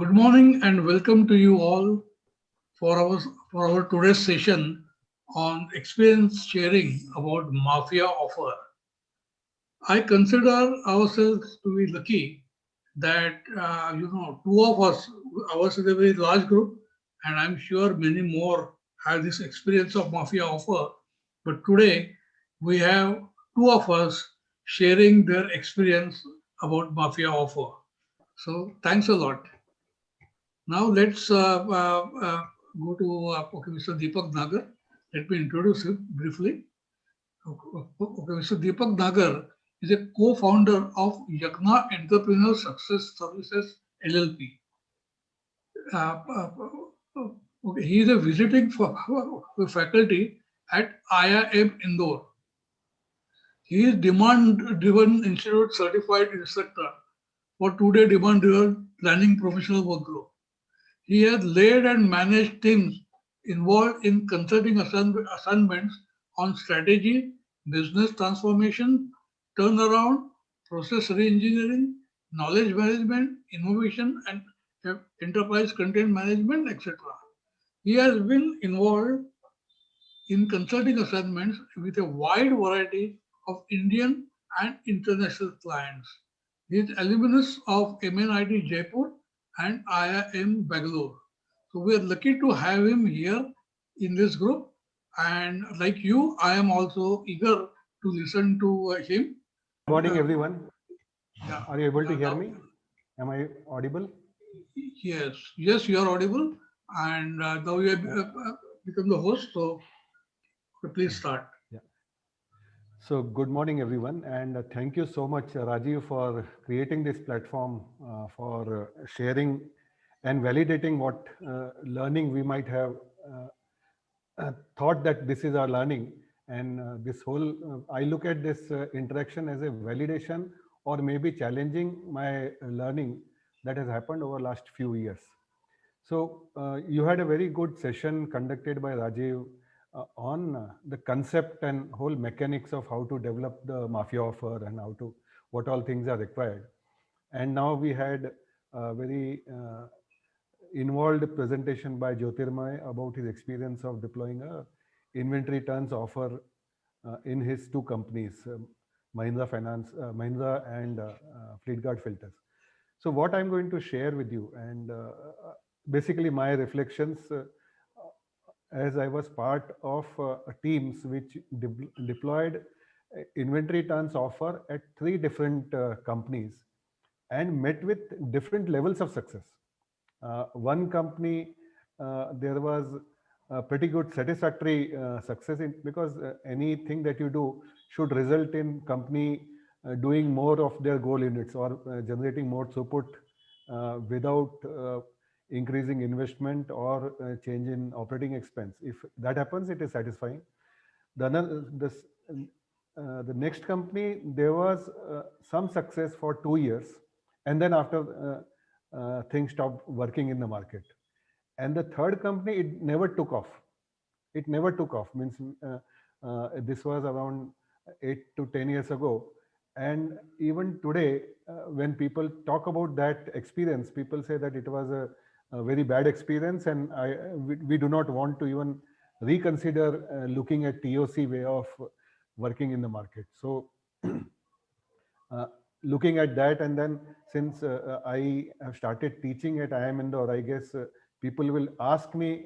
Good morning and welcome to you all for our today's session on experience sharing about Mafia offer. I consider ourselves to be lucky that two of us, ours is a very large group, and I'm sure many more have this experience of Mafia offer. But today we have two of us sharing their experience about Mafia offer. So thanks a lot. Now let's go to Mr. Deepak Nagar. Let me introduce him briefly. Okay, Mr. Deepak Nagar is a co-founder of Yagna Entrepreneur Success Services LLP. Uh, uh, okay, he is a visiting faculty at IIM Indore. He is demand-driven institute certified instructor for two-day demand-driven planning professional work group. He has led and managed teams involved in consulting assignments on strategy, business transformation, turnaround, process reengineering, knowledge management, innovation, and enterprise content management, etc. He has been involved in consulting assignments with a wide variety of Indian and international clients. He is alumnus of MNIT Jaipur and IIM Bangalore. So we are lucky to have him here in this group. And like you, I am also eager to listen to him. Good And morning, everyone. yeah, Are you able to yeah, hear now, me? Am I audible? yes, yes, you are audible. And now you have Yeah, become the host. So please start. yeah. So, good morning, everyone, and thank you so much, Rajiv, for creating this platform for sharing and validating what learning we might have thought that this is our learning. And this whole, I look at this interaction as a validation or maybe challenging my learning that has happened over last few years. So you had a very good session conducted by Rajiv on the concept and whole mechanics of how to develop the mafia offer and how to what all things are required. And now we had a very involved presentation by Jyotirmay about his experience of deploying a inventory turns offer in his two companies, Mahindra and Fleetguard Filters. So what I'm going to share with you and basically my reflections as I was part of teams which deployed inventory turns offer at three different companies and met with different levels of success. One company, there was a pretty good satisfactory success because anything that you do should result in company doing more of their goal units or generating more throughput without increasing investment or change in operating expense. If that happens, it is satisfying. The, another, this, the next company, there was some success for 2 years, and then after things stopped working in the market. And the third company, it never took off. It never took off. Means this was around 8 to 10 years ago, and even today, when people talk about that experience, people say that it was a very bad experience, and we do not want to even reconsider looking at TOC way of working in the market. So uh, looking at that, and then since I have started teaching at IIM Indore, I guess people will ask me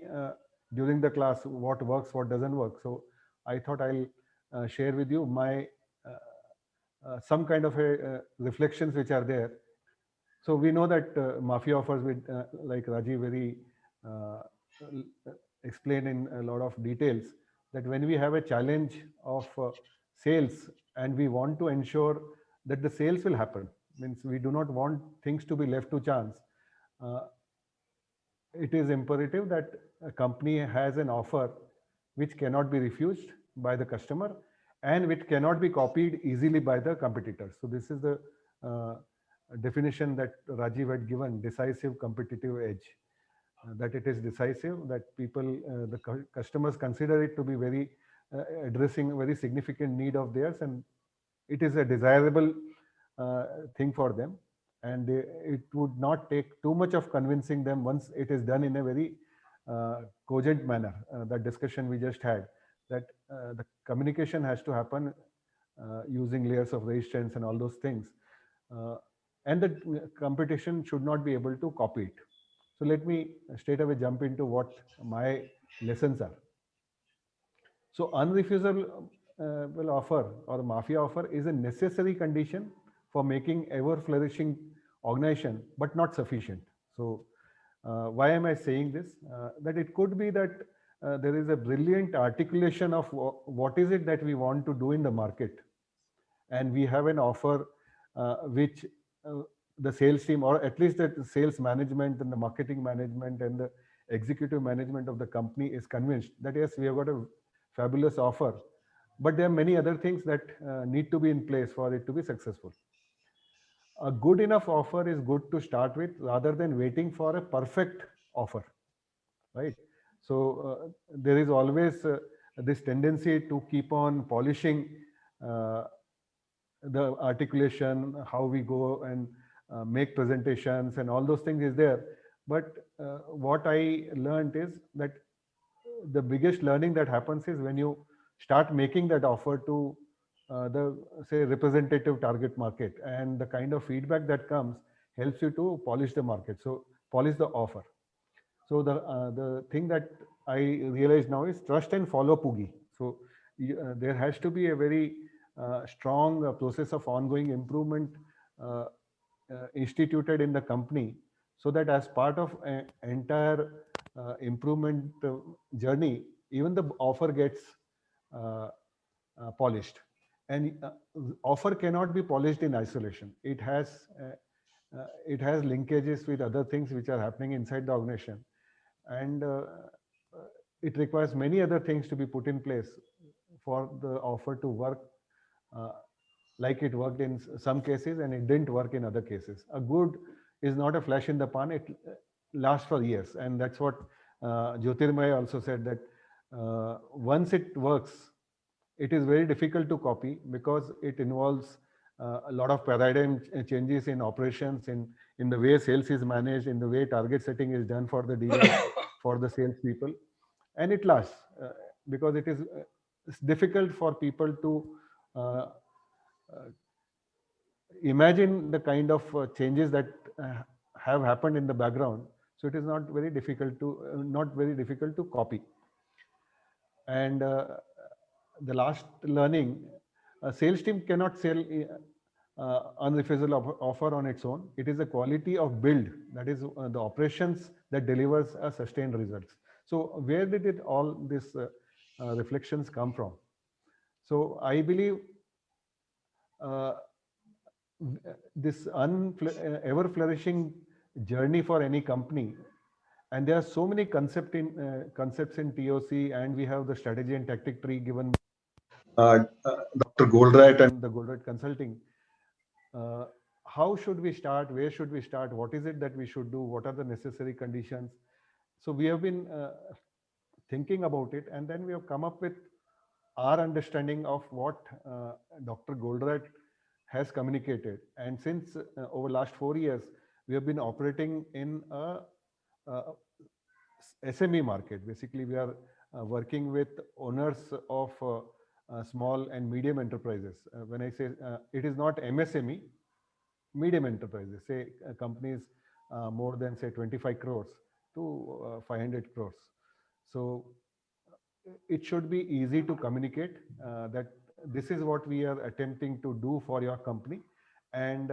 during the class what works, what doesn't work. So I thought I'll share with you my some kind of a reflections which are there. So we know that mafia offers with like Rajiv very uh, explained in a lot of details that when we have a challenge of sales and we want to ensure that the sales will happen, means we do not want things to be left to chance. Uh, it is imperative that a company has an offer which cannot be refused by the customer and which cannot be copied easily by the competitors. So this is the uh, definition that Rajiv had given: decisive competitive edge. That it is decisive, that people, customers consider it to be very addressing a very significant need of theirs, and it is a desirable thing for them. and it would not take too much of convincing them once it is done in a very cogent manner. That discussion we just had, that the communication has to happen using layers of resistance and all those things, uh, and the competition should not be able to copy it. So let me straight away jump into what my lessons are. So unrefusable offer or mafia offer is a necessary condition for making ever flourishing organization, but not sufficient. So why am I saying this? That it could be that there is a brilliant articulation of what is it that we want to do in the market, and we have an offer which uh, the sales team, or at least the sales management and the marketing management and the executive management of the company is convinced that yes, we have got a fabulous offer, but there are many other things that need to be in place for it to be successful. A good enough offer is good to start with rather than waiting for a perfect offer, right? So there is always this tendency to keep on polishing uh, the articulation, how we go and make presentations and all those things is there. But what I learned is that the biggest learning that happens is when you start making that offer to the say representative target market, and the kind of feedback that comes helps you to polish the market, so polish the offer. So the thing that I realize now is trust and follow Pugi. So there has to be a very strong process of ongoing improvement uh, instituted in the company, so that as part of an entire improvement journey, even the offer gets uh, polished. And offer cannot be polished in isolation. It has linkages with other things which are happening inside the organization, and it requires many other things to be put in place for the offer to work uh, like it worked in some cases and it didn't work in other cases. A good is not a flash in the pan, it lasts for years, and that's what Jyotirmay also said, that once it works, it is very difficult to copy because it involves a lot of paradigm changes in operations, in the way sales is managed, in the way target setting is done for the dealers, for the sales people, and it lasts because it is it's difficult for people to uh, uh, imagine the kind of changes that have happened in the background. So it is not very difficult to copy. And the last learning, a sales team cannot sell unrefusable offer on its own. It is the quality of build, that is the operations, that delivers a sustained results. So where did it all this reflections come from? So I believe uh, this ever flourishing journey for any company, and there are so many concepts in TOC, and we have the strategy and tactic tree given Dr. Goldrat and the Goldrat Consulting. Uh, how should we start? Where should we start? What is it that we should do? What are the necessary conditions? So we have been thinking about it, and then we have come up with our understanding of what Dr. Goldrat has communicated. And since over last 4 years, we have been operating in a SME market. Basically, we are working with owners of small and medium enterprises. When I say it is not MSME, medium enterprises, say companies more than say 25 crores to 500 crores. So it should be easy to communicate that this is what we are attempting to do for your company. And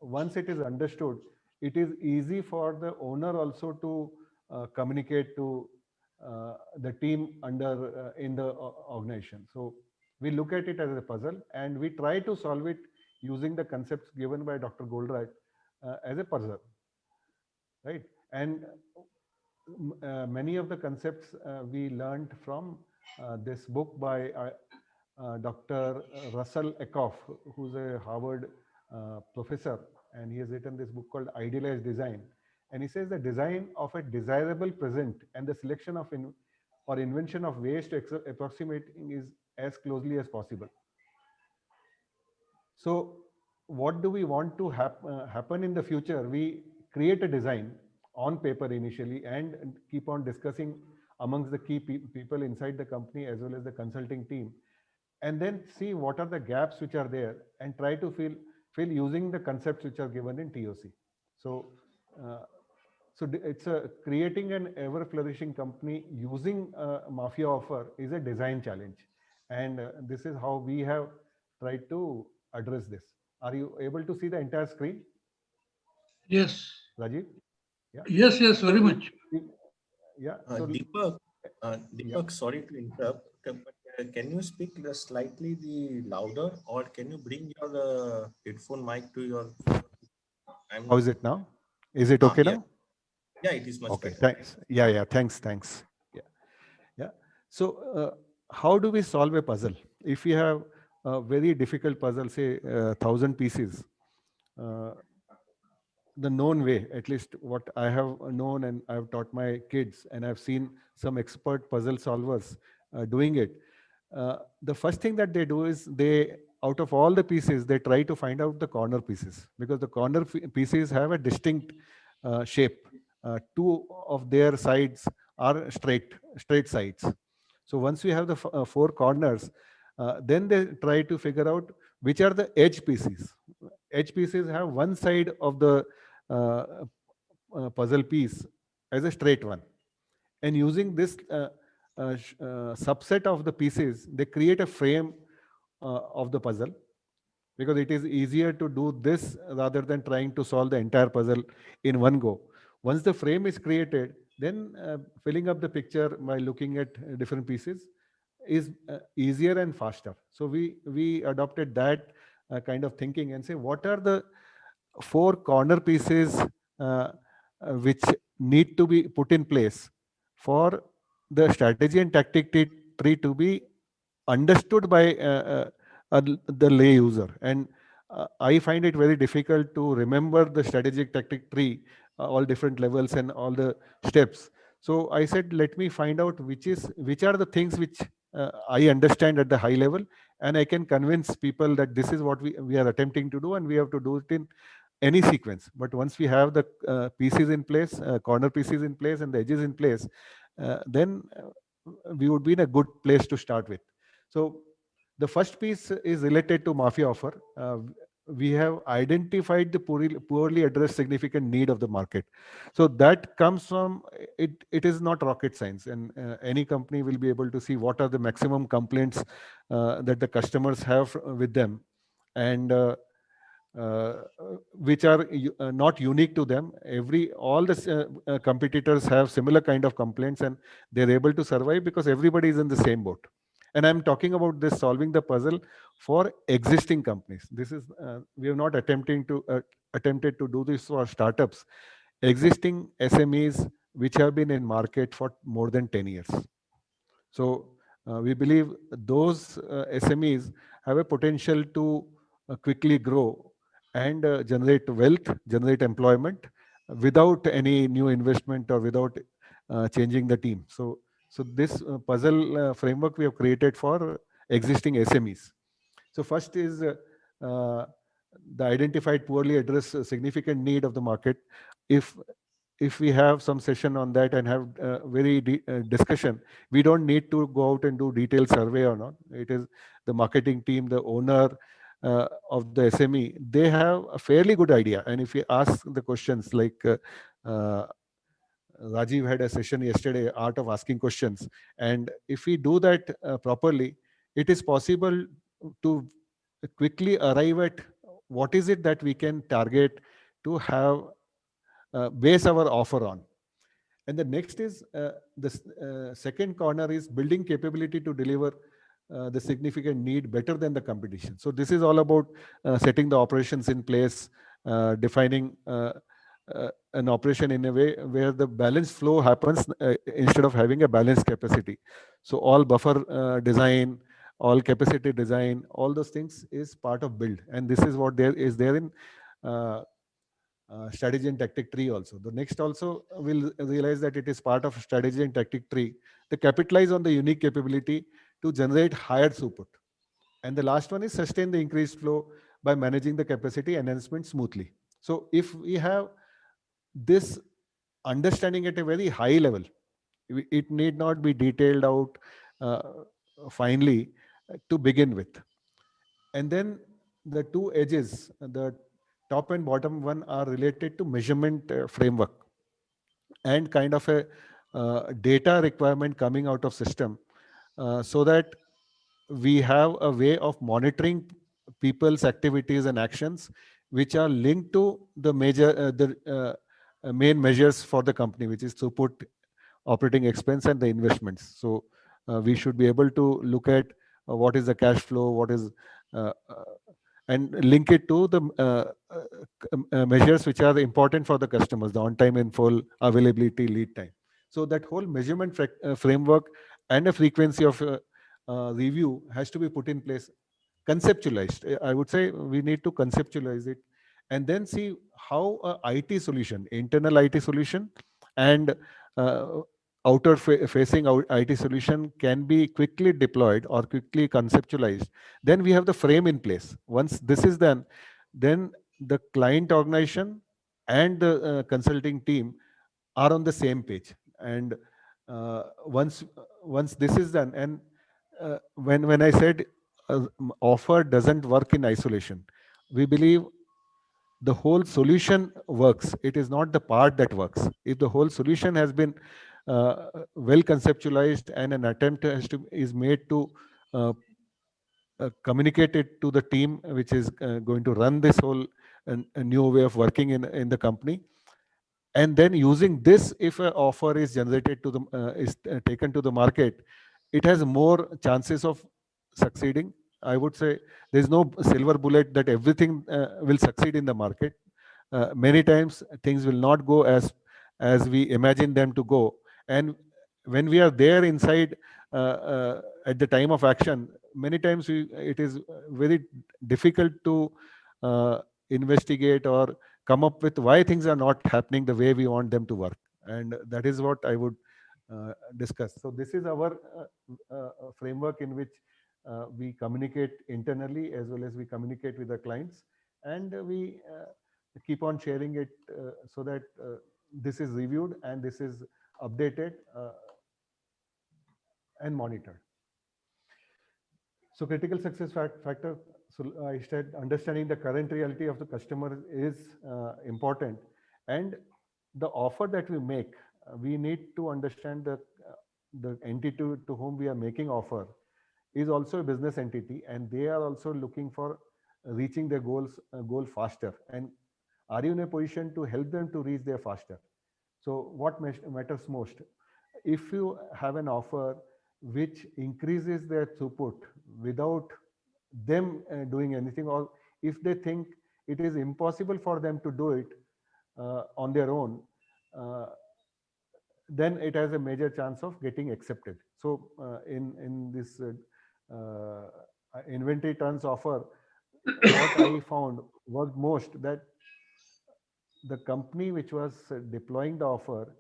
once it is understood, it is easy for the owner also to communicate to the team under in the organization. So we look at it as a puzzle, and we try to solve it using the concepts given by Dr. Goldrat as a puzzle, right? And many of the concepts we learned from this book by Dr. Russell Eckhoff, who's a Harvard professor, and he has written this book called Idealized Design. And he says the design of a desirable present and the selection of or invention of ways to approximating is as closely as possible. So what do we want to happen in the future? We create a design on paper initially and keep on discussing amongst the key people inside the company as well as the consulting team, and then see what are the gaps which are there and try to fill using the concepts which are given in TOC. So uh, it's a creating an ever flourishing company using Mafia offer is a design challenge, and this is how we have tried to address this. Are you able to see the entire screen, Yes. Rajiv? Yeah. Yes, yes, So very much. yeah. So Deepak, yeah. Deepak, sorry to interrupt, but can you speak slightly the louder, or can you bring your headphone mic to your? I'm How not. is it now? Is it okay Yeah, now? yeah, it is much Okay. better. Thanks. Yeah. Yeah. Thanks. Yeah. Yeah. So, how do we solve a puzzle? If we have a very difficult puzzle, say 1,000 pieces, uh, the known way, at least what I have known and I've taught my kids, and I've seen some expert puzzle solvers doing it. The first thing that they do is they, out of all the pieces, they try to find out the corner pieces because the corner pieces have a distinct shape. Two of their sides are straight sides. So once we have the four corners, then they try to figure out which are the edge pieces. Edge pieces have one side of the uh, puzzle piece as a straight one, and using this subset of the pieces, they create a frame of the puzzle, because it is easier to do this rather than trying to solve the entire puzzle in one go. Once the frame is created, then filling up the picture by looking at different pieces is easier and faster. So we adopted that kind of thinking and say what are the four corner pieces which need to be put in place for the strategy and tactic tree to be understood by the lay user. And I find it very difficult to remember the strategic tactic tree, all different levels and all the steps. So I said, let me find out which are the things which I understand at the high level, and I can convince people that this is what we are attempting to do, and we have to do it in any sequence. But once we have the pieces in place, corner pieces in place and the edges in place, then we would be in a good place to start with. So the first piece is related to Mafia offer. We have identified the poorly addressed significant need of the market. So that comes from it. It is not rocket science, and any company will be able to see what are the maximum complaints that the customers have with them, and uh, which are not unique to them. All the competitors have similar kind of complaints, and they're able to survive because everybody is in the same boat. And I'm talking about this solving the puzzle for existing companies. This is we have not attempted to do this for startups, existing SMEs which have been in market for more than 10 years. So we believe those SMEs have a potential to quickly grow and generate wealth, generate employment without any new investment or without changing the team. So this puzzle framework we have created for existing SMEs. So first is uh, the identified poorly addressed significant need of the market. If if we have some session on that and have very discussion, we don't need to go out and do detailed survey or not. It is the marketing team, the owner of the SME, they have a fairly good idea. And if we ask the questions like uh, Rajiv had a session yesterday, art of asking questions, and if we do that properly, it is possible to quickly arrive at what is it that we can target to have base our offer on. And the next is the second corner is building capability to deliver the significant need better than the competition. So this is all about setting the operations in place, defining an operation in a way where the balanced flow happens instead of having a balanced capacity. So all buffer design, all capacity design, all those things is part of build, and this is what there in uh, strategy and tactic tree also. The next also will realize that it is part of strategy and tactic tree. They capitalize on the unique capability to generate higher throughput. And the last one is sustain the increased flow by managing the capacity enhancement smoothly. So if we have this understanding at a very high level, it need not be detailed out uh, finely to begin with. And then the two edges, the top and bottom one, are related to measurement framework and kind of a data requirement coming out of system, so that we have a way of monitoring people's activities and actions which are linked to the main measures for the company, which is throughput, operating expense, and the investments. So we should be able to look at what is the cash flow, what is and link it to the measures which are important for the customers, the on time and full, availability, lead time. So that whole measurement framework and a frequency of review has to be put in place, conceptualized. I would say we need to conceptualize it and then see how a IT solution, internal IT solution, and uh, outer facing out IT solution can be quickly deployed or quickly conceptualized. Then we have the frame in place. Once this is done, then the client organization and the consulting team are on the same page. And once this is done, and when I said offer doesn't work in isolation, we believe the whole solution works. It is not the part that works. If the whole solution has been well conceptualized and an attempt is made to uh, communicate it to the team which is going to run this whole a new way of working in the company, and then using this, if an offer is generated to the is taken to the market, it has more chances of succeeding. I would say there's no silver bullet that everything will succeed in the market. Many times things will not go as we imagine them to go, and when we are there inside at the time of action, many times it is very difficult to uh, investigate or come up with why things are not happening the way we want them to work. And that is what I would discuss. So this is our framework in which we communicate internally as well as we communicate with the clients, and we keep on sharing it so that this is reviewed and this is updated and monitored. So critical success factor. So I said understanding the current reality of the customer is important, and the offer that we make, we need to understand the entity to whom we are making offer is also a business entity, and they are also looking for reaching their goal faster. And are you in a position to help them to reach there faster? So what matters most? If you have an offer which increases their throughput without them doing anything, or if they think it is impossible for them to do it on their own, uh, then it has a major chance of getting accepted. So in this inventory turns offer, what I found worked most, that the company which was deploying the offer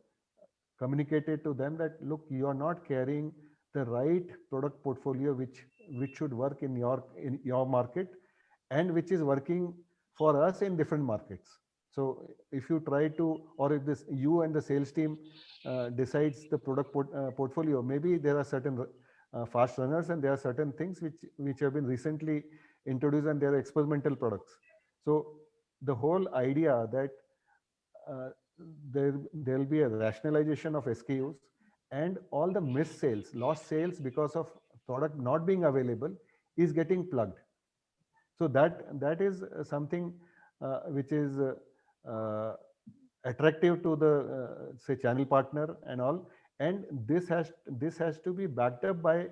communicated to them that, look, you are not carrying the right product portfolio which should work in your market, and which is working for us in different markets. So if you try to, or if this you and the sales team decides the product portfolio, maybe there are certain fast runners and there are certain things which have been recently introduced and they are experimental products. So the whole idea that uh, there'll be a rationalization of SKUs, and all the missed sales, lost sales because of product not being available is getting plugged. So that is something which is uh, attractive to the say channel partner and all, and this has to be backed up by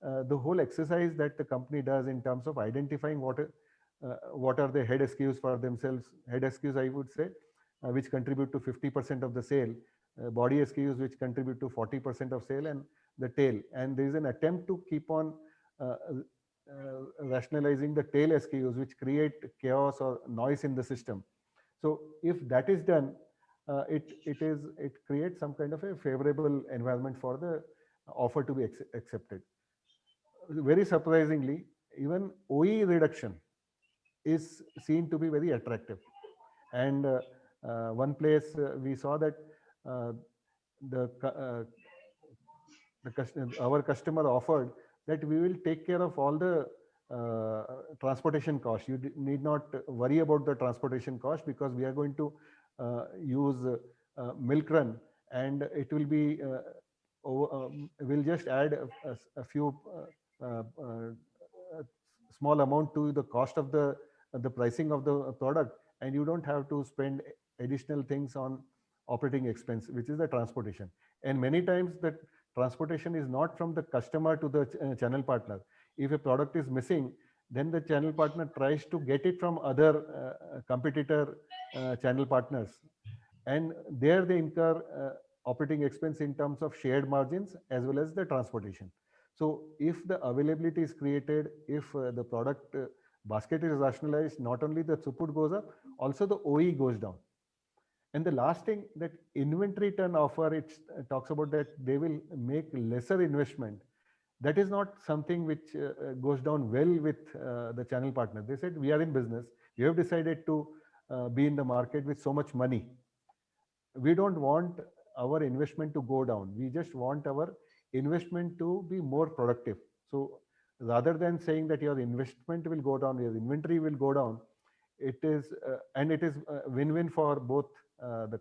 the whole exercise that the company does in terms of identifying what are the head SKUs for themselves. Head SKUs, I would say, which contribute to 50% of the sale, body SKUs which contribute to 40% of sale, and the tail. And there is an attempt to keep on uh, rationalizing the tail SKUs which create chaos or noise in the system. So if that is done, it creates some kind of a favorable environment for the offer to be accepted. Very surprisingly, even OE reduction is seen to be very attractive. And one place we saw that uh, the our customer offered that we will take care of all the transportation cost. You need not worry about the transportation cost because we are going to use milk run, and it will be we'll just add a few small amount to the cost of the pricing of the product, and you don't have to spend additional things on operating expense, which is the transportation. And many times that transportation is not from the customer to the channel partner. If a product is missing, then the channel partner tries to get it from other competitor channel partners, and there they incur operating expense in terms of shared margins as well as the transportation. So if the availability is created, if the product basket is rationalized, not only the throughput goes up, also the OE goes down. And the last thing, that inventory turn offer, it talks about that they will make lesser investment. That is not something which goes down well with the channel partner. They said, we are in business. We have decided to be in the market with so much money. We don't want our investment to go down. We just want our investment to be more productive. So rather than saying that your investment will go down, your inventory will go down, it is and it is win-win for both the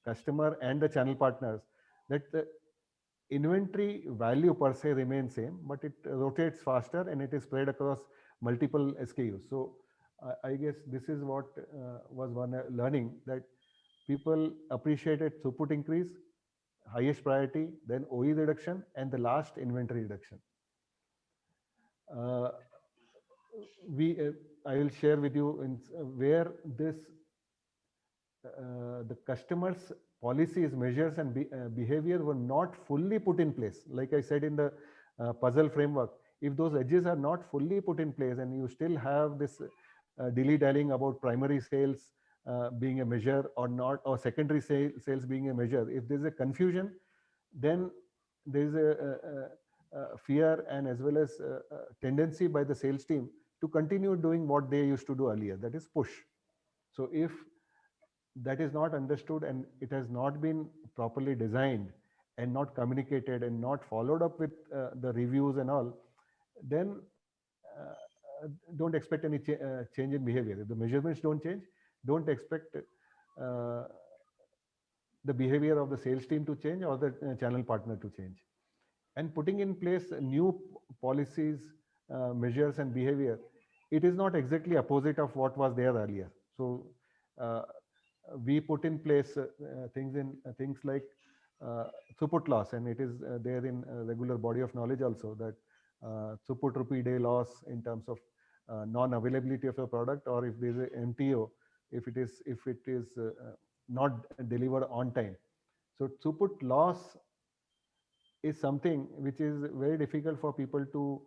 customer and the channel partners, that the inventory value per se remains same, but it rotates faster and it is spread across multiple SKUs. So I guess this is what was one learning, that people appreciated throughput increase, highest priority, then OE reduction, and the last inventory reduction. Uh, we I will share with you where this the customers' policies, measures, and behavior were not fully put in place. Like I said in the puzzle framework, if those edges are not fully put in place and you still have this dilly-dallying about primary sales being a measure or not, or secondary sales being a measure, if there's a confusion, then there's a fear and as well as tendency by the sales team to continue doing what they used to do earlier, that is push. So if that is not understood and it has not been properly designed and not communicated and not followed up with the reviews and all, then don't expect any change in behavior. If the measurements don't change, don't expect the behavior of the sales team to change or the channel partner to change. And putting in place new policies, measures, and behavior, it is not exactly opposite of what was there earlier. So we put in place things like throughput loss, and it is there in regular body of knowledge also, that throughput rupee day loss in terms of non-availability of a product, or if there is an MTO, if it is not delivered on time. So throughput loss is something which is very difficult for people to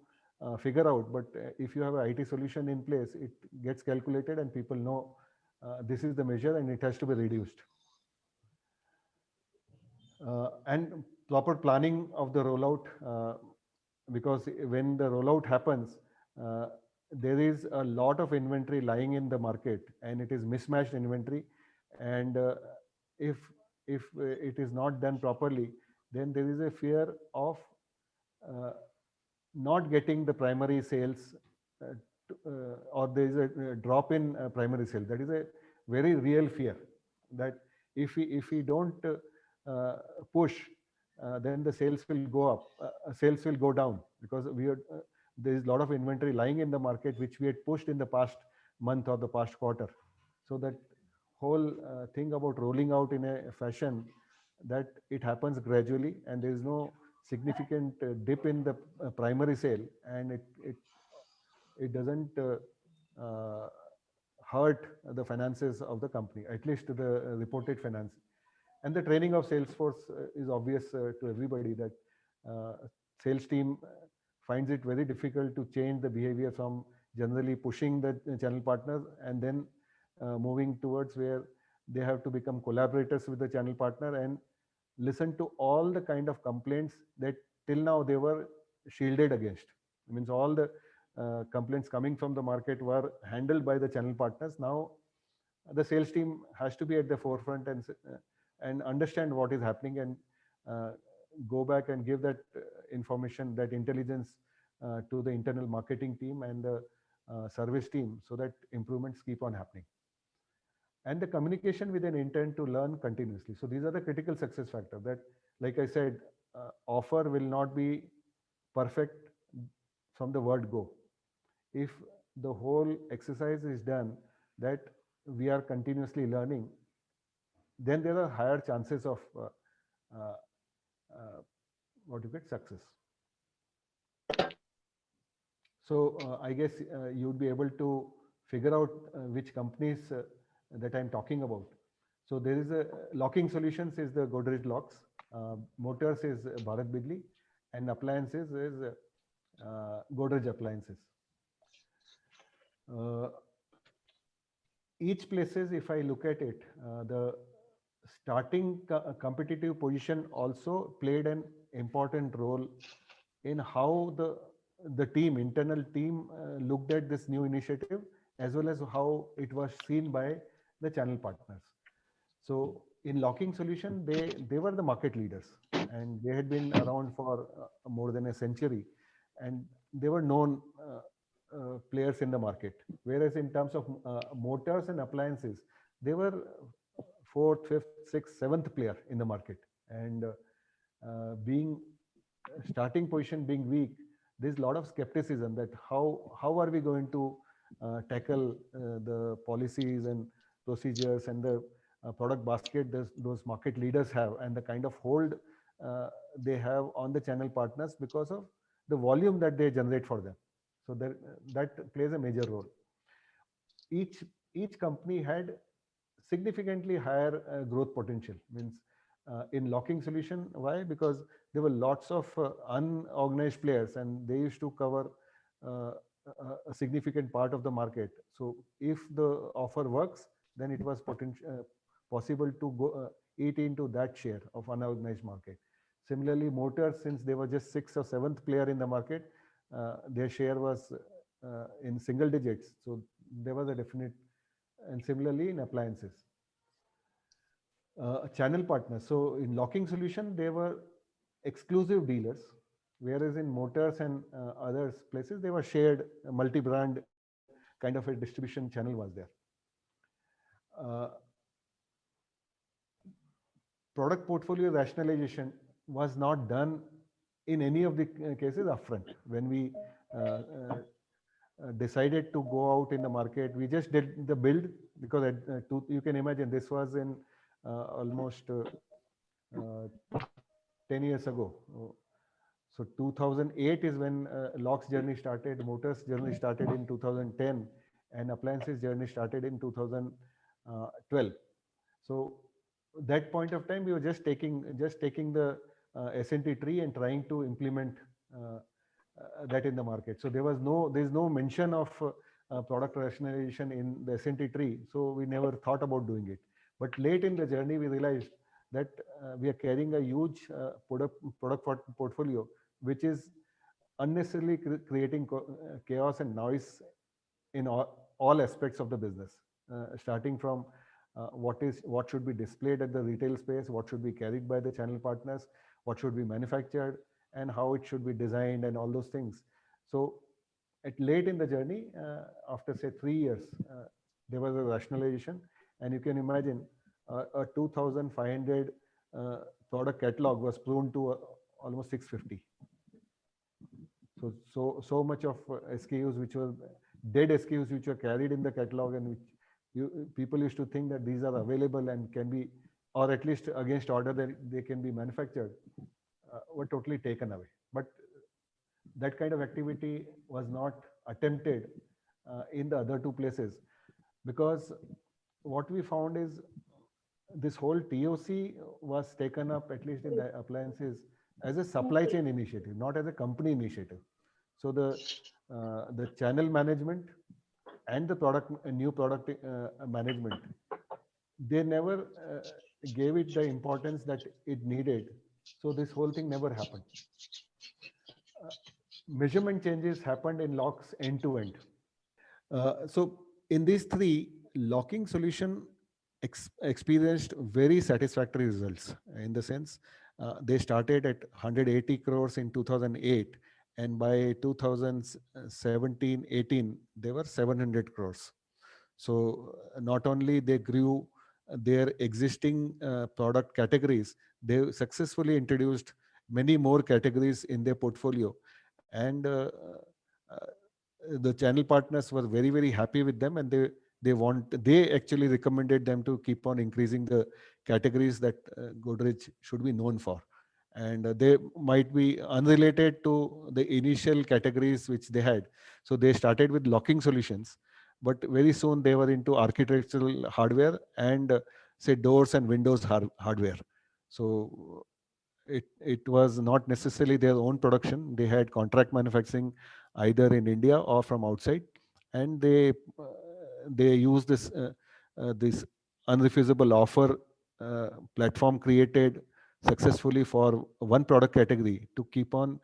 figure out. But if you have an IT solution in place, it gets calculated and people know this is the measure and it has to be reduced. And proper planning of the rollout, because when the rollout happens, there is a lot of inventory lying in the market and it is mismatched inventory. And if it is not done properly, then there is a fear of not getting the primary sales or there is a drop in primary sale. That is a very real fear, that if we don't push, then the sales will go up, sales will go down, because there is a lot of inventory lying in the market which we had pushed in the past month or the past quarter. So that whole thing about rolling out in a fashion that it happens gradually and there is no significant dip in the primary sale, and it doesn't hurt the finances of the company, at least the reported finance. And the training of Salesforce is obvious to everybody, that sales team finds it very difficult to change the behavior from generally pushing the channel partners and then moving towards where they have to become collaborators with the channel partner and listen to all the kind of complaints that till now they were shielded against. It means all the complaints coming from the market were handled by the channel partners. Now the sales team has to be at the forefront and understand what is happening, and uh, go back and give that information, that intelligence to the internal marketing team and the service team, so that improvements keep on happening. And the communication with an intent to learn continuously. So these are the critical success factors that, like I said, offer will not be perfect from the word go. If the whole exercise is done that we are continuously learning, then there are higher chances of uh, what you get success. So I guess you would be able to figure out which companies that I'm talking about. So there is a locking solutions is the Godrej locks, motors is Bharat Bijli, and appliances is Godrej appliances. Each places, if I look at it, the starting competitive position also played an important role in how the team, internal team, looked at this new initiative, as well as how it was seen by the channel partners. So in locking solution, they were the market leaders, and they had been around for more than a century, and they were known players in the market. Whereas in terms of motors and appliances, they were fourth, fifth, sixth, seventh player in the market, and being starting position being weak, there's a lot of skepticism that how are we going to tackle the policies and procedures and the product basket those market leaders have, and the kind of hold they have on the channel partners because of the volume that they generate for them. So that plays a major role. Each company had significantly higher growth potential. Means in locking solution, why? Because there were lots of unorganized players, and they used to cover uh, a significant part of the market. So if the offer works, then it was possible to go eat into that share of unorganized market. Similarly, motors, since they were just sixth or seventh player in the market, their share was in single digits. So there was a definite, and similarly in appliances. Channel partners. So in locking solution, they were exclusive dealers, whereas in motors and other places, they were shared multi-brand kind of a distribution channel was there. Uh, Product portfolio rationalization was not done in any of the cases upfront. When we decided to go out in the market, we just did the build, because you can imagine this was in almost 10 years ago. So 2008 is when locks journey started, motors journey started in 2010, and appliances journey started in 2012. So that point of time, we were just taking the S&T tree and trying to implement that in the market. So there's no mention of product rationalization in the S&T tree. So we never thought about doing it. But late in the journey, we realized that we are carrying a huge product portfolio, which is unnecessarily creating chaos and noise in all aspects of the business, starting from what should be displayed at the retail space, what should be carried by the channel partners, what should be manufactured, and how it should be designed, and all those things. So at late in the journey, after say 3 years, there was a rationalization, and you can imagine a 2,500 product catalog was pruned to almost 650. So much of SKUs which were dead SKUs which were carried in the catalog, and which people used to think that these are available and can be, or at least against order that they can be manufactured, were totally taken away. But that kind of activity was not attempted in the other two places, because what we found is this whole TOC was taken up, at least in the appliances, as a supply chain initiative, not as a company initiative. So the channel management and the new product management, they never gave it the importance that it needed. So this whole thing never happened. measurement changes happened in locks end to end. So in these three, locking solution experienced very satisfactory results in the sense they started at 180 crores in 2008, and by 2017-18 they were 700 crores. So not only they grew their existing product categories, they successfully introduced many more categories in their portfolio, and uh, the channel partners were very very happy with them, and they actually recommended them to keep on increasing the categories that Godrej should be known for. And they might be unrelated to the initial categories which they had. So they started with locking solutions, but very soon they were into architectural hardware and say doors and windows hardware. So it was not necessarily their own production. They had contract manufacturing either in India or from outside, and they use this unrefusable offer platform created successfully for one product category to keep on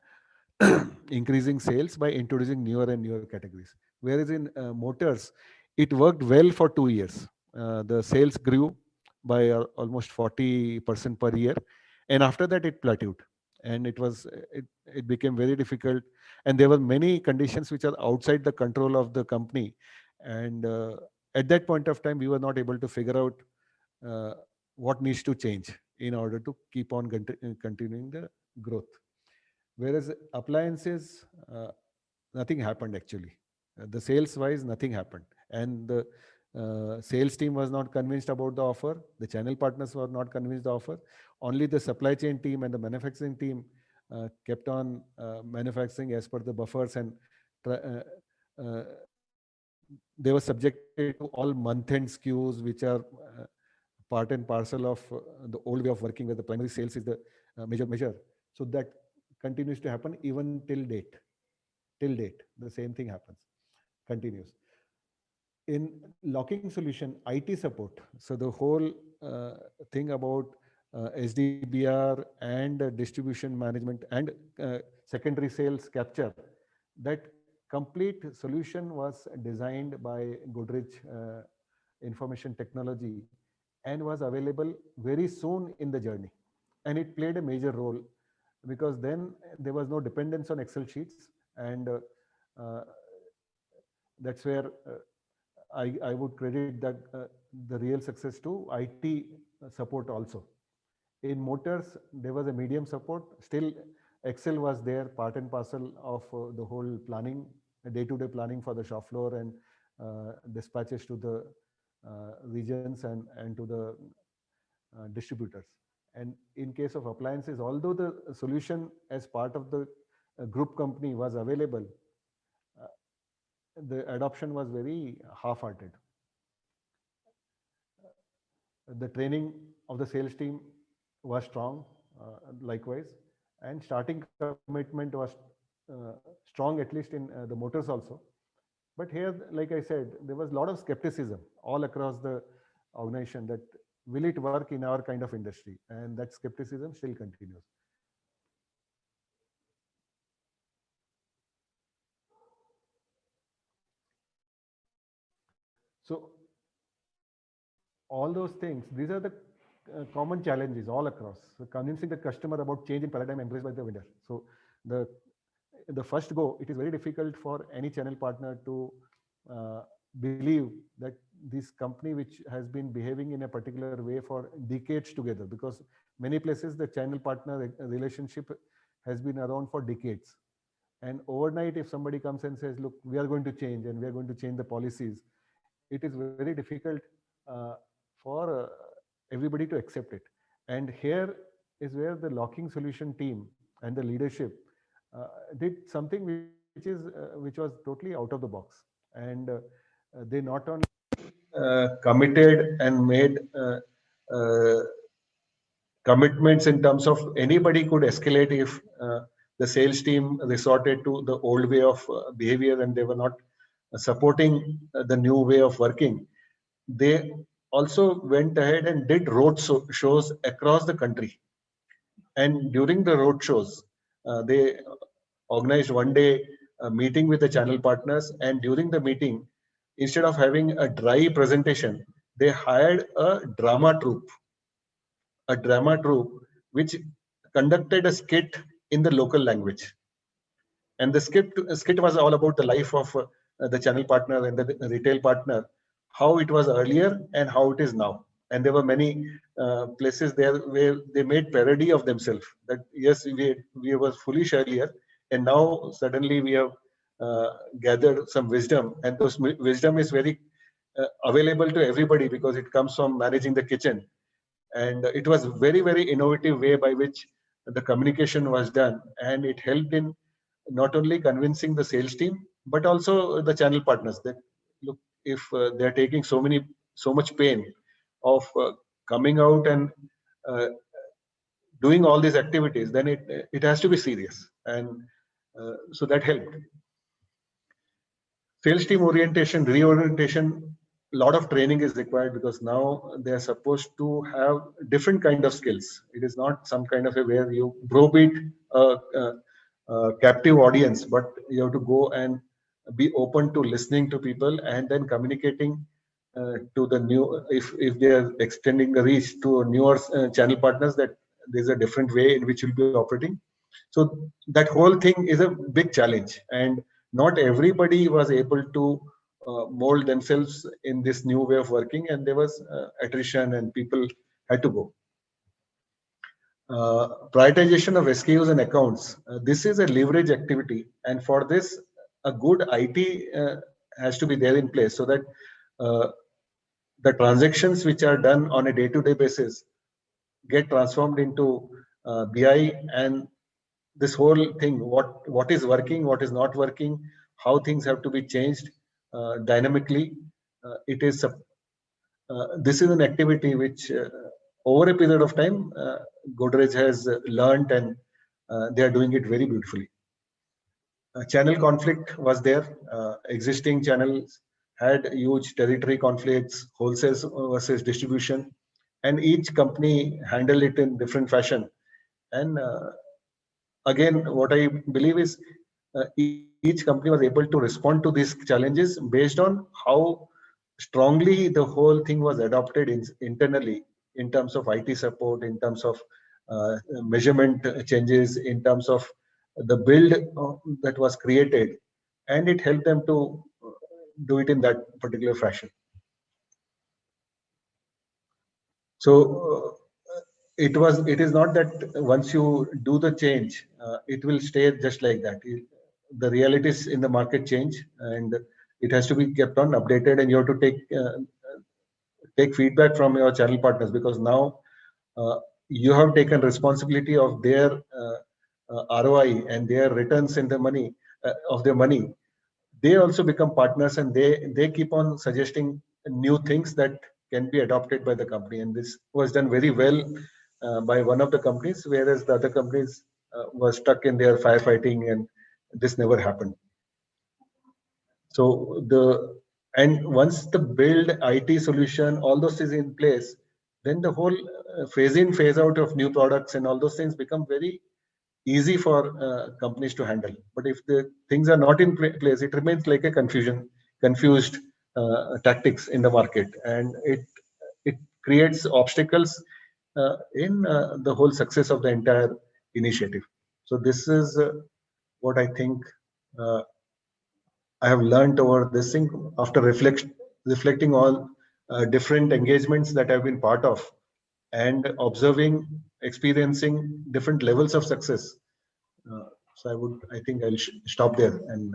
increasing sales by introducing newer and newer categories. Whereas in motors, it worked well for 2 years. The sales grew by almost 40% per year, and after that it plateaued, and it became very difficult, and there were many conditions which are outside the control of the company, and at that point of time we were not able to figure out uh, what needs to change in order to keep on continuing the growth. Whereas appliances, nothing happened actually. The sales wise, nothing happened. And the sales team was not convinced about the offer. The channel partners were not convinced the offer. Only the supply chain team and the manufacturing team kept on manufacturing as per the buffers, and try, uh, they were subjected to all month-end SKUs, which are part and parcel of the old way of working, where the primary sales is the major measure. So that continues to happen even till date. Till date, the same thing happens, continues. In locking solution, IT support. So the whole thing about SDBR and distribution management and secondary sales capture, that complete solution was designed by Godrej Information Technology and was available very soon in the journey. And it played a major role because then there was no dependence on Excel sheets, and uh, that's where I would credit that the real success to IT support also. In motors, there was a medium support. Still, Excel was there, part and parcel of the whole planning, day-to-day planning for the shop floor, and dispatches to the regions and to the distributors. And in case of appliances, although the solution as part of the group company was available, uh, the adoption was very half-hearted. The training of the sales team was strong, likewise, and starting commitment was strong, at least in the motors also. But here, like I said, there was a lot of skepticism all across the organization that will it work in our kind of industry, and that skepticism still continues. So all those things, these are the common challenges all across. So convincing the customer about change in paradigm embraced by the vendor. So the the first go, it is very difficult for any channel partner to uh, believe that this company which has been behaving in a particular way for decades together, because many places the channel partner relationship has been around for decades, and overnight if somebody comes and says, look, we are going to change and we are going to change the policies, it is very difficult uh, for everybody to accept it. And here is where the locking solution team and the leadership did something which was totally out of the box. And they not only committed and made uh, commitments in terms of anybody could escalate if the sales team resorted to the old way of behavior and they were not supporting the new way of working. They also went ahead and did shows across the country. And during the road shows, they organized one day a meeting with the channel partners, and during the meeting, instead of having a dry presentation, they hired a drama troupe which conducted a skit in the local language. And the skit was all about the life of the channel partner and the retail partner, how it was earlier and how it is now. And there were many places there where they made parody of themselves. That yes, we were foolish earlier, and now suddenly we have gathered some wisdom, and those wisdom is very available to everybody because it comes from managing the kitchen. And it was very innovative way by which the communication was done, and it helped in not only convincing the sales team but also the channel partners that look, if they are taking so much pain of coming out and uh, doing all these activities, then it has to be serious. And so that helped. Sales team orientation, reorientation, a lot of training is required because now they are supposed to have different kind of skills. It is not some kind of a where you browbeat a captive audience, but you have to go and be open to listening to people and then communicating to the new, if they are extending the reach to newer channel partners, that there's a different way in which you'll be operating. So that whole thing is a big challenge, and not everybody was able to mold themselves in this new way of working, and there was attrition and people had to go. Prioritization of SKUs and accounts. This is a leverage activity, and for this, a good IT has to be there in place so that the transactions which are done on a day-to-day basis get transformed into BI, and this whole thing, what is working, what is not working, how things have to be changed dynamically. This is an activity which over a period of time Godrej has learned, and they are doing it very beautifully. Channel conflict was there. Existing channels had huge territory conflicts, wholesale versus distribution, and each company handled it in different fashion. And again, what I believe is each company was able to respond to these challenges based on how strongly the whole thing was adopted internally in terms of IT support, in terms of measurement changes, in terms of the build that was created, and it helped them to do it in that particular fashion. So it is not that once you do the change, it will stay just like that. The realities in the market change, and it has to be kept on updated, and you have to take feedback from your channel partners, because now you have taken responsibility of their ROI and their returns in the money of their money. They also become partners, and they keep on suggesting new things that can be adopted by the company. And this was done very well by one of the companies, whereas the other companies were stuck in their firefighting, and this never happened. So once the build IT solution, all those is in place, then the whole phase in, phase out of new products and all those things become very easy for companies to handle. But if the things are not in place, it remains like a confused tactics in the market, and it creates obstacles in the whole success of the entire initiative. So this is what I think I have learned over this thing after reflecting all different engagements that I've been part of, and observing, experiencing different levels of success. So I think I'll stop there and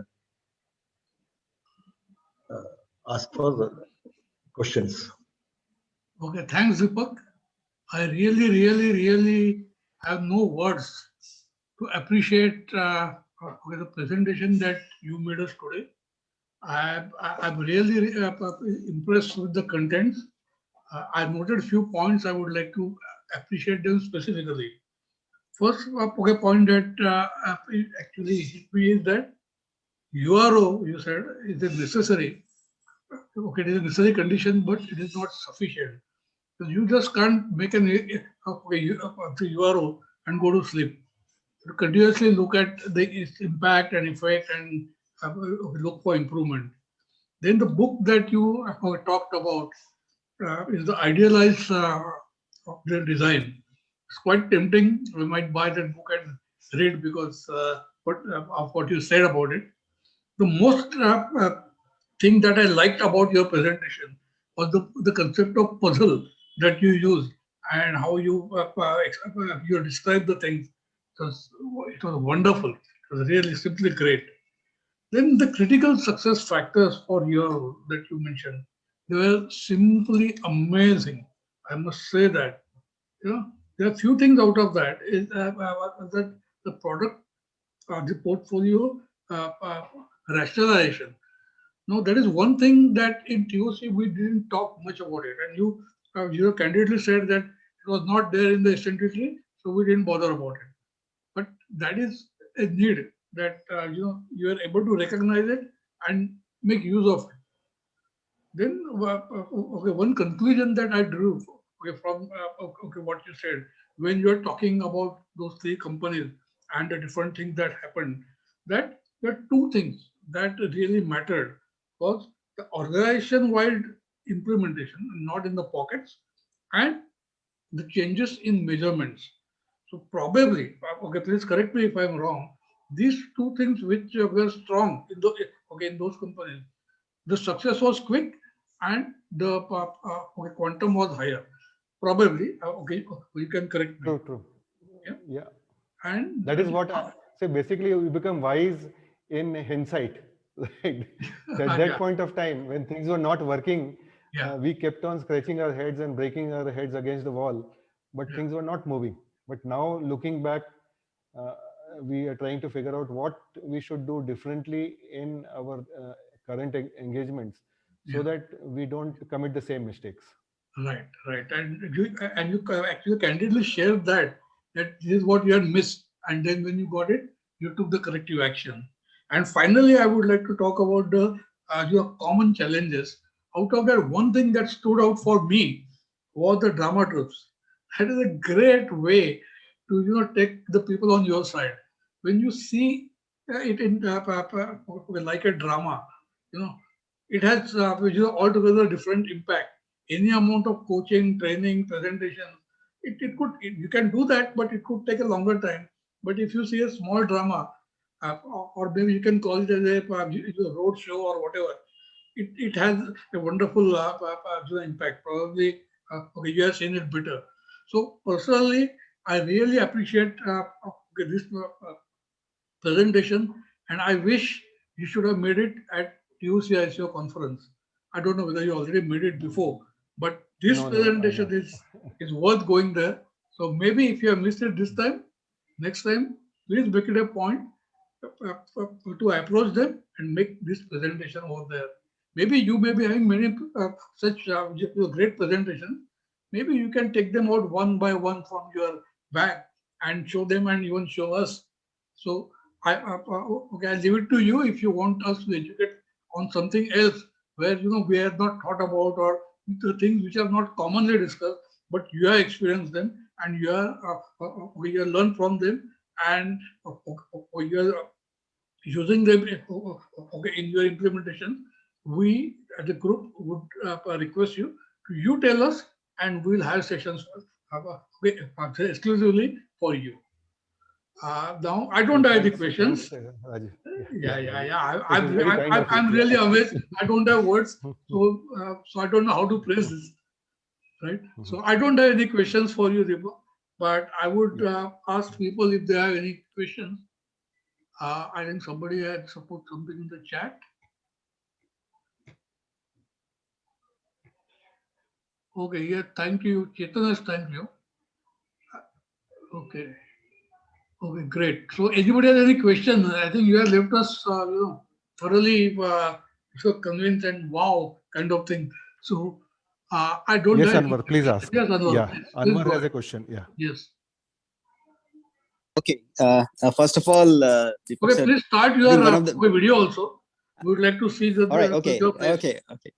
ask for the questions. Okay, thanks, Deepak. I really have no words to appreciate the presentation that you made us today. I'm really impressed with the contents. I noted a few points. I would like to appreciate them specifically. First point that actually hit me is that URO, you said, is a necessary. Okay, it is a necessary condition, but it is not sufficient. So you just can't make an URO and go to sleep. continuously look at its impact and effect and look for improvement. Then the book that you talked about is the idealized of the design. It's quite tempting. We might buy that book and read because of what you said about it. The most thing that I liked about your presentation was the concept of puzzle that you used and how you described the things. It was wonderful. It was really simply great. Then the critical success factors for your that you mentioned, they were simply amazing. I must say that. There are few things out of that. Is that the product, the portfolio rationalization. No, that is one thing that in TOC we didn't talk much about it, and you candidly said that it was not there in the eccentricity, so we didn't bother about it. But that is a need that you are able to recognize it and make use of it. Then okay, one conclusion that I drew from what you said when you are talking about those three companies and the different things that happened, that there are two things that really mattered was the organization-wide implementation, not in the pockets, and the changes in measurements. So probably, okay, please correct me if I'm wrong. These two things which were strong in those companies, the success was quick and the quantum was higher. Probably, okay, you can correct me. True, true. Yeah. Yeah. And That is what I say. Basically, you become wise in hindsight. Right? So at that Yeah. point of time, when things were not working, Yeah. we kept on scratching our heads and breaking our heads against the wall, but Yeah. things were not moving. But now, looking back, uh, we are trying to figure out what we should do differently in our current engagements, so Yeah. that we don't commit the same mistakes. Right, right. And you actually candidly shared that this is what you had missed, and then when you got it, you took the corrective action. And finally, I would like to talk about the your common challenges. Out of that, one thing that stood out for me was the drama troops. That is a great way to take the people on your side. When you see it in like a drama, you know, it has altogether different impact. Any amount of coaching, training, presentation, you can do that, but it could take a longer time. But if you see a small drama, or maybe you can call it as a road show or whatever, it has a wonderful impact. Probably, okay, you have seen it better. So personally, I really appreciate this presentation, and I wish you should have made it at TUCICO conference. I don't know whether you already made it before, but this No, presentation is worth going there. So maybe if you have missed it this time, next time, please make it a point to approach them and make this presentation over there. Maybe you may be having many such great presentations. Maybe you can take them out one by one from your bag and show them and even show us. So okay, I'll leave it to you if you want us to educate on something else where we have not thought about, or the things which are not commonly discussed, but you have experienced them and you have learned from them, and you are using them in your implementation. We as a group would request you tell us, and we'll have sessions exclusively for you. Now I don't have any questions. Thanks, Rajiv. Yeah. This is very kind of you. I'm really amazed. I don't have words, so I don't know how to praise this. Right. So I don't have any questions for you, Deepak, but I would ask people if they have any questions. I think somebody had put something in the chat. Okay, yeah, thank you. Chetan has thank you. Okay. Okay, great. So anybody has any questions? I think you have left us, thoroughly so convinced and wow kind of thing. So I don't Yes, have. Anwar, please ask. Yes, Anwar, Yeah, please Anwar go has a ahead. question. Yeah. Yes. Okay. First of all, Deepak Okay, sir, please start I your think one of the. video also. We would like to see All right. Okay. your face. Okay. Okay.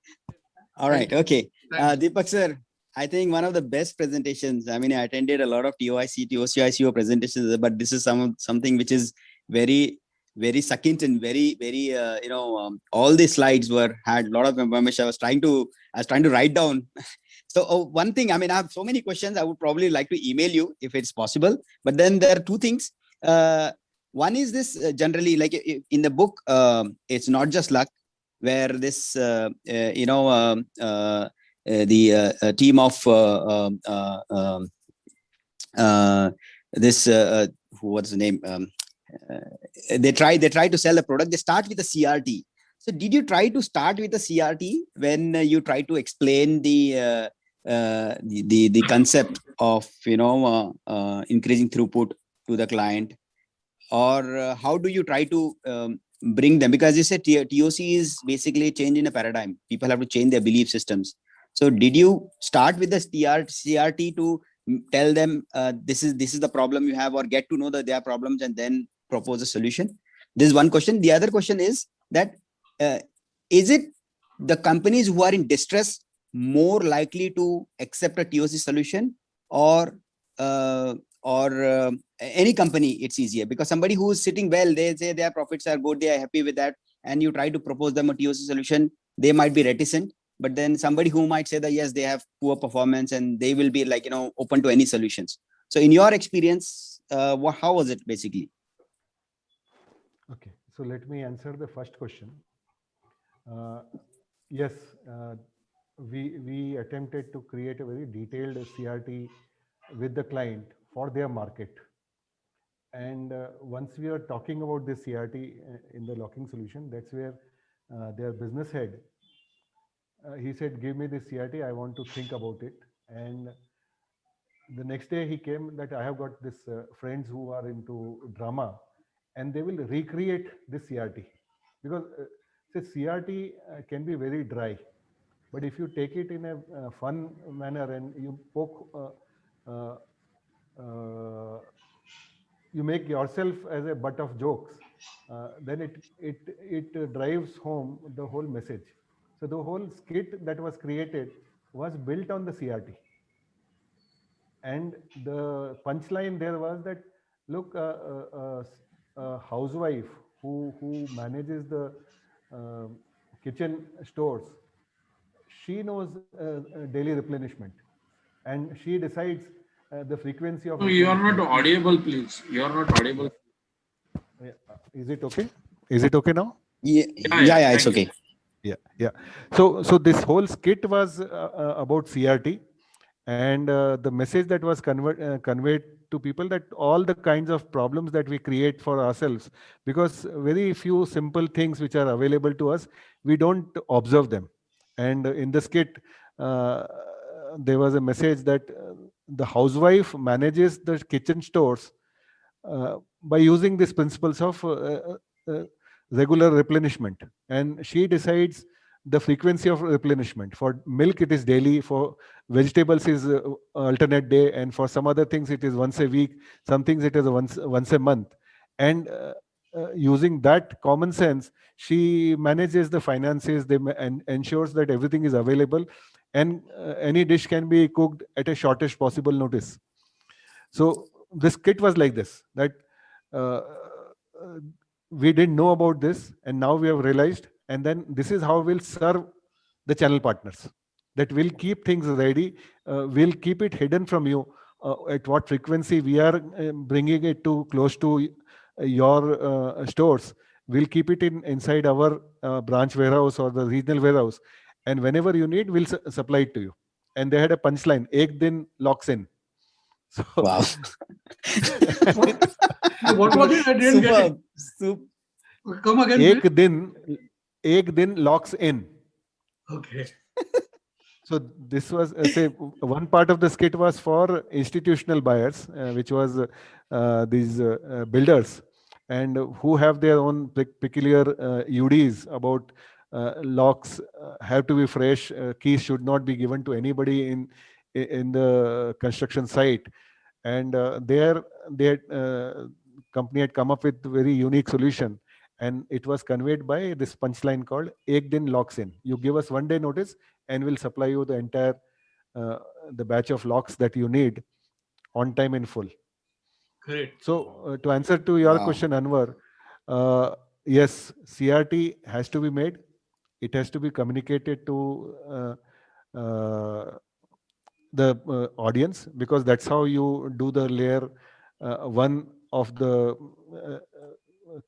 All right. Okay. Thanks. Deepak sir, I think one of the best presentations. I mean, I attended a lot of TOIC, TOCICO presentations, but this is something which is very, very succinct and very, very, all the slides had a lot of information. I was trying to write down. So one thing, I mean, I have so many questions. I would probably like to email you if it's possible. But then there are two things. One is this generally, like in the book, it's not just luck, where this, the team of this what's the name? They try to sell a product. They start with a CRT. So did you try to start with a CRT when you try to explain the concept of increasing throughput to the client, or how do you try to bring them? Because you said TOC is basically change in a paradigm. People have to change their belief systems. So did you start with the CRT to tell them this is the problem you have, or get to know their problems and then propose a solution? This is one question. The other question is that is it the companies who are in distress more likely to accept a TOC solution, or any company it's easier? Because somebody who is sitting well, they say their profits are good, they are happy with that, and you try to propose them a TOC solution, they might be reticent. But then somebody who might say that yes, they have poor performance, and they will be like open to any solutions. So in your experience, how was it basically? Okay, so let me answer the first question. Yes, we attempted to create a very detailed CRT with the client for their market. And once we are talking about this CRT in the locking solution, that's where their business head, he said, give me this CRT, I want to think about it. And the next day he came that I have got this friends who are into drama, and they will recreate this CRT. Because CRT can be very dry, but if you take it in a fun manner and you poke, you make yourself as a butt of jokes, then it drives home the whole message. So the whole skit that was created was built on the CRT. And the punchline there was that, look, a housewife who manages the kitchen stores, she knows daily replenishment, and she decides the frequency of. No, you are not audible, please. You are not audible. Yeah. Is it okay? Is it okay now? Yeah, it's okay. Yeah. So this whole skit was about CRT, and the message that was conveyed to people, that all the kinds of problems that we create for ourselves, because very few simple things which are available to us, we don't observe them. And in the skit, there was a message that the housewife manages the kitchen stores by using these principles of regular replenishment, and she decides the frequency of replenishment. For milk it is daily, for vegetables is alternate day, and for some other things it is once a week, some things it is once a month. And using that common sense, she manages the finances, and ensures that everything is available, and any dish can be cooked at a shortest possible notice. So this kit was like this, that we didn't know about this, and now we have realized. And then this is how we'll serve the channel partners, that we'll keep things ready, we'll keep it hidden from you, at what frequency we are bringing it to close to your stores. We'll keep it inside our branch warehouse or the regional warehouse, and whenever you need, we'll supply it to you. And they had a punchline, "Ek din locks in." So, Wow. What was it? I didn't get it. Super. Come again, Ek din locks in. Okay. So this was say one part of the skit was for institutional buyers, which was these builders, and who have their own peculiar UDs about locks have to be fresh, keys should not be given to anybody in the construction site. And their company had come up with very unique solution, and it was conveyed by this punchline called "Ek din locks in." You give us 1 day notice, and we'll supply you the entire uh, the batch of locks that you need on time in full. Great. So to answer to your Wow. question, Anwar, yes, CRT has to be made. It has to be communicated to the audience, because that's how you do the layer one of the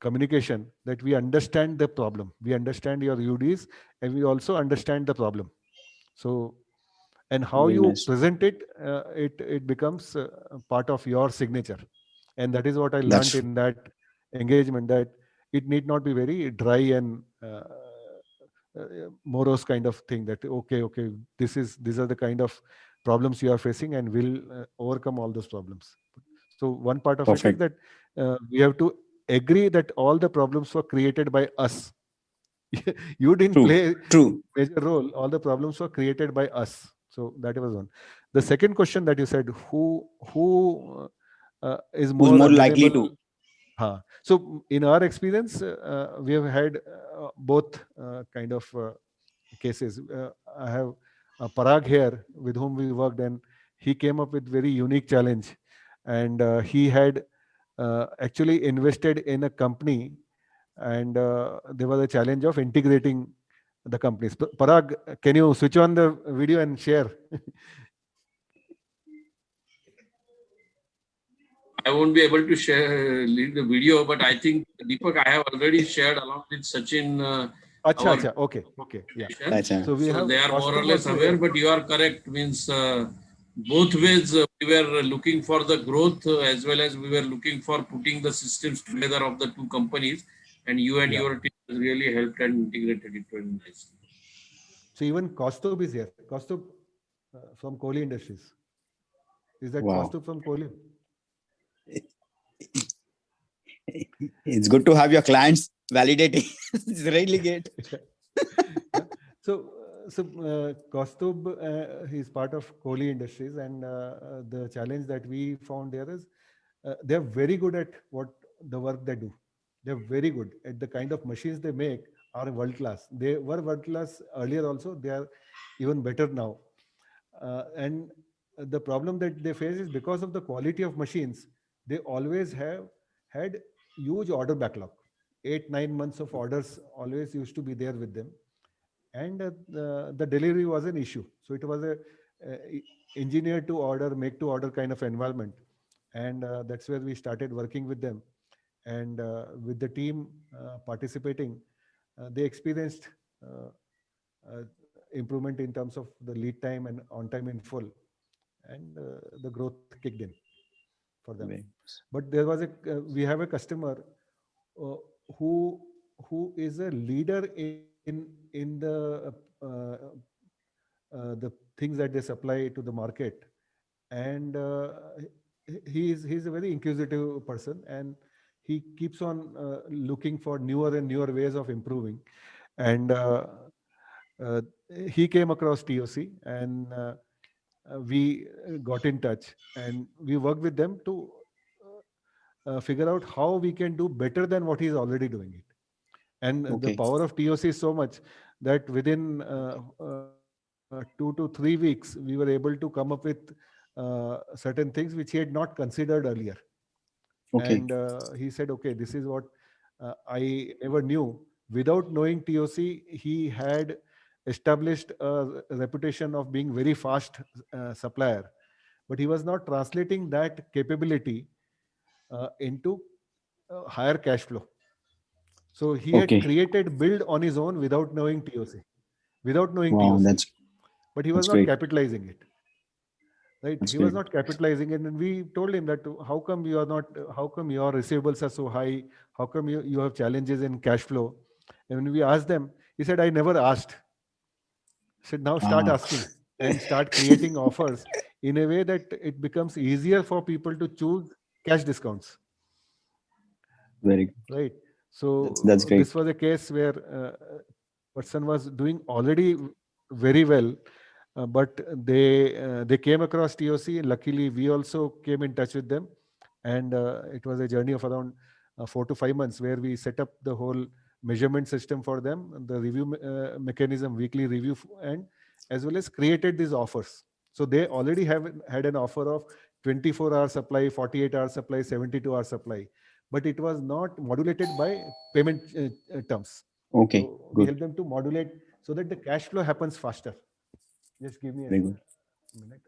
communication, that we understand the problem, we understand your UDs, and we also understand the problem. So, and how Very you nice. present it, it becomes part of your signature. And that is what I learned That's in that engagement, that it need not be very dry and morose kind of thing, that okay, these are the kind of problems you are facing, and we'll overcome all those problems. So one part of it is perfect. that we have to agree that all the problems were created by us. You didn't True. play True. major role, all the problems were created by us. So that was one. The second question that you said, who is Who's more more likely amenable. to? So in our experience, we have had both kind of cases. I have Parag here with whom we worked, and he came up with very unique challenge, and he had actually invested in a company, and there was a challenge of integrating the companies. Parag, can you switch on the video and share? I won't be able to share leave the video, but I think Deepak, I have already shared along with Sachin Acha, our acha. Okay, yeah. presentation. Acha. So we So have they are more or Kaustubh less also aware, here. but you are correct. Means both ways we were looking for the growth as well as we were looking for putting the systems together of the two companies, and you and Yeah. your team has really helped and integrated it very nicely. So even Kaustubh is here. Kaustubh from Kohli Industries. Is that Wow. Kaustubh from Kohli? It's good to have your clients validating. It's really great. Yeah. So Kaustubh, he's part of Kohli Industries, and the challenge that we found there is they're very good at what the work they do. They're very good at the kind of machines they make are world class. They were world class earlier also. They are even better now. And the problem that they face is because of the quality of machines, they always have had huge order backlog. 8-9 months of orders always used to be there with them, and the delivery was an issue. So it was a engineer to order, make to order kind of environment, and that's where we started working with them, and with the team participating, they experienced uh, uh, improvement in terms of the lead time and on time in full, and the growth kicked in for them. Very- But there was a we have a customer uh, who is a leader in the things that they supply to the market, and he's a very inquisitive person, and he keeps on looking for newer and newer ways of improving, and uh, he came across TOC, and we got in touch, and we worked with them to figure out how we can do better than what he's already doing it. And the Okay. power of TOC is so much that within 2 to 3 weeks, we were able to come up with certain things which he had not considered earlier. Okay. And he said, okay, this is what I never knew. Without knowing TOC, he had established a reputation of being very fast supplier, but he was not translating that capability into higher cash flow. So he had Okay. created build on his own without knowing TOC, without knowing Wow. TOC, but he was That's not great. capitalizing it. Right? That's He was great. not capitalizing it, and we told him that how come you are not? How come your receivables are so high? How come you have challenges in cash flow? And when we asked them, he said, "I never asked." I said, "Now start Ah, asking and start creating offers in a way that it becomes easier for people to choose cash discounts." very good. Right. That's So great. this was a case where person was doing already very well, but they came across TOC. Luckily, we also came in touch with them, and it was a journey of around 4 to 5 months where we set up the whole measurement system for them, the review mechanism, weekly review, and as well as created these offers. So they already had an offer of 24-hour supply, 48-hour supply, 72-hour supply, but it was not modulated by payment terms. Okay, So we good. help them to modulate so that the cash flow happens faster. Just give me a Very good. minute.